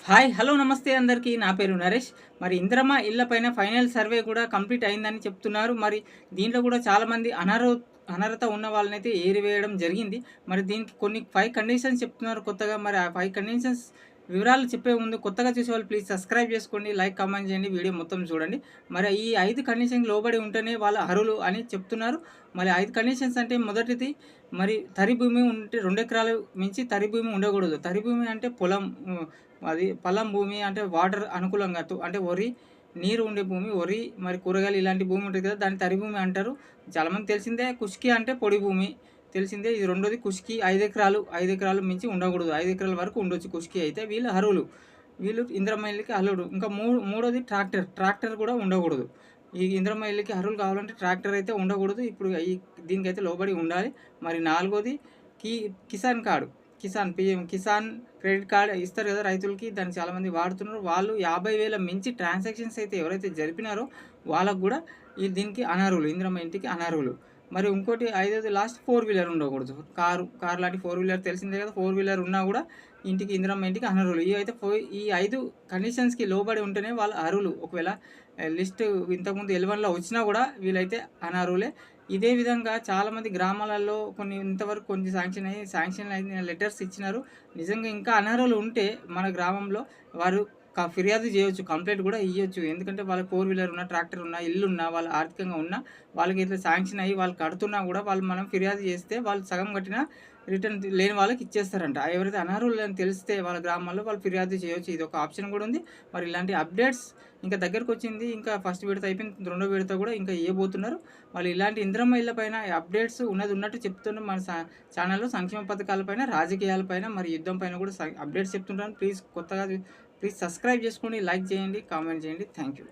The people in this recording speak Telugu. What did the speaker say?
హాయ్ హలో నమస్తే అందరికీ. నా పేరు నరేష్. మరి ఇందిరమ్మ ఇళ్ల పైన ఫైనల్ సర్వే కూడా కంప్లీట్ అయిందని చెప్తున్నారు. మరి దీంట్లో కూడా చాలామంది అనర్హత ఉన్న వాళ్ళనైతే ఏరివేయడం జరిగింది. మరి దీనికి కొన్ని 5 కండిషన్స్ చెప్తున్నారు కొత్తగా. మరి ఆ 5 కండిషన్స్ వివరాలు చెప్పే ముందు కొత్తగా చూసేవాళ్ళు ప్లీజ్ సబ్స్క్రైబ్ చేసుకోండి, లైక్, కామెంట్ చేయండి, వీడియో మొత్తం చూడండి. మరి ఈ 5 కండిషన్‌కి లోబడి ఉంటేనే వాళ్ళు అర్హులు అని చెప్తున్నారు. మరి 5 కండిషన్స్ అంటే మొదటిది, మరి తరి భూమి ఉంటే 2 ఎకరాలు మించి తరి భూమి ఉండకూడదు. తరి భూమి అంటే పొలం, అది పల్లం భూమి అంటే వాటర్ అనుకూలంగా అంటే వరి, నీరు ఉండే భూమి, వరి మరి కూరగాయలు ఇలాంటి భూమి ఉంటుంది కదా, దాన్ని తరి భూమి అంటారు. చాలామంది తెలిసిందే. కుష్కి అంటే పొడి భూమి తెలిసిందే. ఇది రెండోది కుష్కి 5 ఎకరాలు, 5 ఎకరాలు మించి ఉండకూడదు. 5 ఎకరాల వరకు ఉండొచ్చు కుష్కి అయితే. వీళ్ళు అర్హులు, వీళ్ళు ఇందిరమ్మ ఇళ్ళకి అర్హులు. ఇంకా మూడోది ట్రాక్టర్ కూడా ఉండకూడదు. ఈ ఇందిరమ్మ ఇళ్ళకి అర్హులు కావాలంటే ట్రాక్టర్ అయితే ఉండకూడదు. ఇప్పుడు దీనికైతే లోబడి ఉండాలి. మరి నాలుగోది కి Kisan card, PM Kisan credit card ఇస్తారు కదా రైతులకి. దాన్ని చాలామంది వాడుతున్నారు. వాళ్ళు 50,000 మించి ట్రాన్సాక్షన్స్ అయితే ఎవరైతే జరిపినారో వాళ్ళకు కూడా దీనికి అనర్హులు, ఇందిరమ్మ ఇంటికి అనర్హులు. మరి ఇంకోటి ఐదోది లాస్ట్ 4 వీలర్ ఉండకూడదు. కారు లాంటి 4 వీలర్ తెలిసిందే కదా. 4 వీలర్ ఉన్నా కూడా ఇందిరమ్మ ఇంటికి అనర్హులు. ఈ 5 కండిషన్స్కి లోబడి ఉంటేనే వాళ్ళు అర్హులు. ఒకవేళ లిస్ట్ ఇంతకుముందు L1లో వచ్చినా కూడా వీళ్ళైతే అనర్హులే. ఇదే విధంగా చాలామంది గ్రామాలలో ఇంతవరకు కొన్ని శాంక్షన్ అయిన లెటర్స్ ఇచ్చినారు. నిజంగా ఇంకా అనర్హులు ఉంటే మన గ్రామంలో వారు ఫిర్యాదు చేయొచ్చు, కంప్లైంట్ కూడా ఇవ్వచ్చు. ఎందుకంటే వాళ్ళకి 4 వీలర్ ఉన్న, ట్రాక్టర్ ఉన్న, ఇల్లున్నా, వాళ్ళు ఆర్థికంగా ఉన్న, వాళ్ళకి ఇట్లా శాంక్షన్ అయ్యి వాళ్ళు కడుతున్నా కూడా మనం ఫిర్యాదు చేస్తే వాళ్ళు సగం కట్టిన రిటర్న్ లేని వాళ్ళకి ఇచ్చేస్తారంట. ఎవరైతే అనర్హులని తెలిస్తే వాళ్ళ గ్రామాల్లో వాళ్ళు ఫిర్యాదు చేయొచ్చు. ఇది ఒక ఆప్షన్ కూడా ఉంది. మరి ఇలాంటి అప్డేట్స్ ఇంకా దగ్గరకు వచ్చింది. ఇంకా ఫస్ట్ విడత అయిపోయింది, రెండో విడత కూడా ఇంకా ఇవ్వబోతున్నారు. వాళ్ళు ఇలాంటి ఇందిరమ్మ ఇళ్ళ పైన అప్డేట్స్ ఉన్నట్టు చెప్తున్నారు. మన ఛానల్లో సంక్షేమ పథకాలపైన, రాజకీయాలపైన, మరి యుద్ధం పైన కూడా అప్డేట్స్ చెప్తుంటాను. ప్లీజ్ సబ్స్క్రైబ్ చేసుకోండి, లైక్ చేయండి, కామెంట్ చేయండి. Thank you.